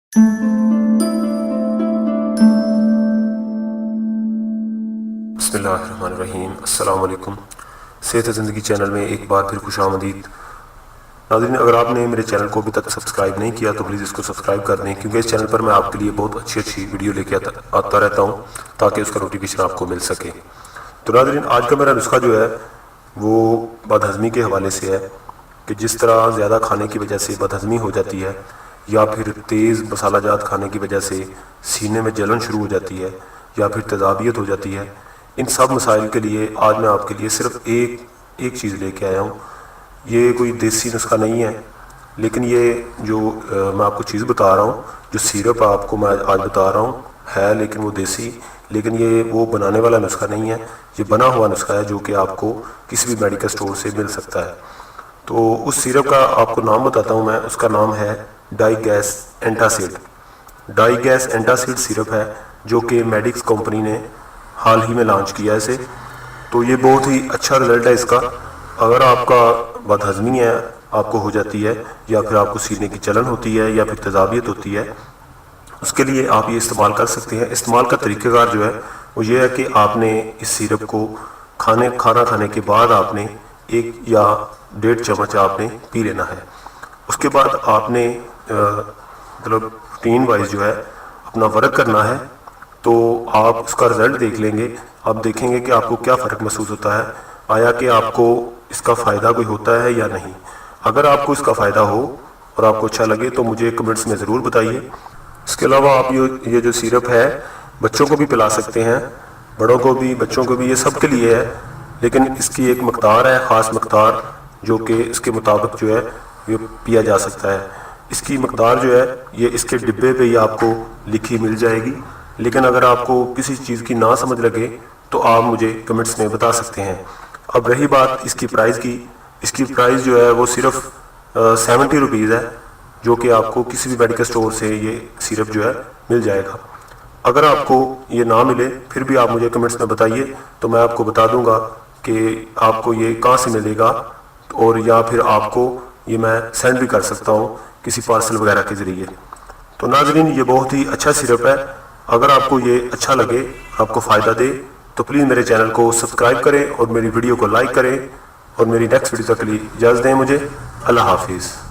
बिस्मिल्लाहिर्रहमानिर्रहीम। अस्सलाम वालेकुम। सेहत ज़िंदगी चैनल में एक बार फिर खुश आमदीद। नाज़रीन, अगर आपने मेरे चैनल को अभी तक सब्सक्राइब नहीं किया तो प्लीज़ इसको सब्सक्राइब कर दें, क्योंकि इस चैनल पर मैं आपके लिए बहुत अच्छी वीडियो लेके आता रहता हूँ ताकि उसका नोटिफिकेशन आपको मिल सके। तो नाज़रीन, आज का मेरा नुस्खा जो है वो बदहज़मी के हवाले से है कि जिस तरह ज़्यादा खाने की वजह से बदहज़मी हो जाती है या फिर तेज़ मसाला जात खाने की वजह से सीने में जलन शुरू हो जाती है या फिर तेज़ाबियत हो जाती है, इन सब मसाइल के लिए आज मैं आपके लिए सिर्फ एक चीज़ लेके आया हूँ। ये कोई देसी नुस्खा नहीं है, लेकिन ये जो मैं आपको चीज़ बता रहा हूँ, जो सिरप आपको मैं आज बता रहा हूँ है लेकिन वो देसी, लेकिन ये वो बनाने वाला नुस्खा नहीं है, ये बना हुआ नुस्खा है जो कि आपको किसी भी मेडिकल स्टोर से मिल सकता है। तो उस सिरप का आपको नाम बताता हूँ मैं। उसका नाम है डाइगैस एंटासिड। डाइगैस एंटासिड सिरप है जो कि मेडिक्स कंपनी ने हाल ही में लॉन्च किया है इसे। तो ये बहुत ही अच्छा रिजल्ट है इसका। अगर आपका बदहज़मी है, आपको हो जाती है, या फिर आपको सीने की जलन होती है या फिर तेज़ाबियत होती है, उसके लिए आप ये इस्तेमाल कर सकते हैं। इस्तेमाल का तरीक़ेकार जो है वो ये है कि आपने इस सिरप को खाना खाने के बाद आपने 1 या 1.5 चम्मच आपने पी लेना है। उसके बाद आपने मतलब रूटीन वाइज जो है अपना वर्क करना है। तो आप उसका रिज़ल्ट देख लेंगे, आप देखेंगे कि आपको क्या फ़र्क महसूस होता है, आया कि आपको इसका फ़ायदा कोई होता है या नहीं। अगर आपको इसका फ़ायदा हो और आपको अच्छा लगे तो मुझे कमेंट्स में ज़रूर बताइए। इसके अलावा आप ये जो सिरप है बच्चों को भी पिला सकते हैं, बड़ों को भी, बच्चों को भी, ये सब के लिए है, लेकिन इसकी एक मकदार है, ख़ास मकदार, जो कि इसके मुताबिक जो है ये पिया जा सकता है। इसकी मकदार जो है ये इसके डिब्बे पे ही आपको लिखी मिल जाएगी, लेकिन अगर आपको किसी चीज़ की ना समझ लगे तो आप मुझे कमेंट्स में बता सकते हैं। अब रही बात इसकी प्राइस की, इसकी प्राइस जो है वो सिर्फ 70 रुपीज़ है, जो कि आपको किसी भी मेडिकल स्टोर से ये सिरप जो है मिल जाएगा। अगर आपको ये ना मिले फिर भी आप मुझे कमेंट्स में बताइए, तो मैं आपको बता दूंगा कि आपको ये कहाँ से मिलेगा, और या फिर आपको ये मैं सेंड भी कर सकता हूँ किसी पार्सल वगैरह के ज़रिए। तो नाज़रीन, ये बहुत ही अच्छा सिरप है। अगर आपको ये अच्छा लगे, आपको फ़ायदा दे, तो प्लीज़ मेरे चैनल को सब्सक्राइब करें और मेरी वीडियो को लाइक करें, और मेरी नेक्स्ट वीडियो तक के लिए इजाज़त दें मुझे। अल्लाह हाफिज़।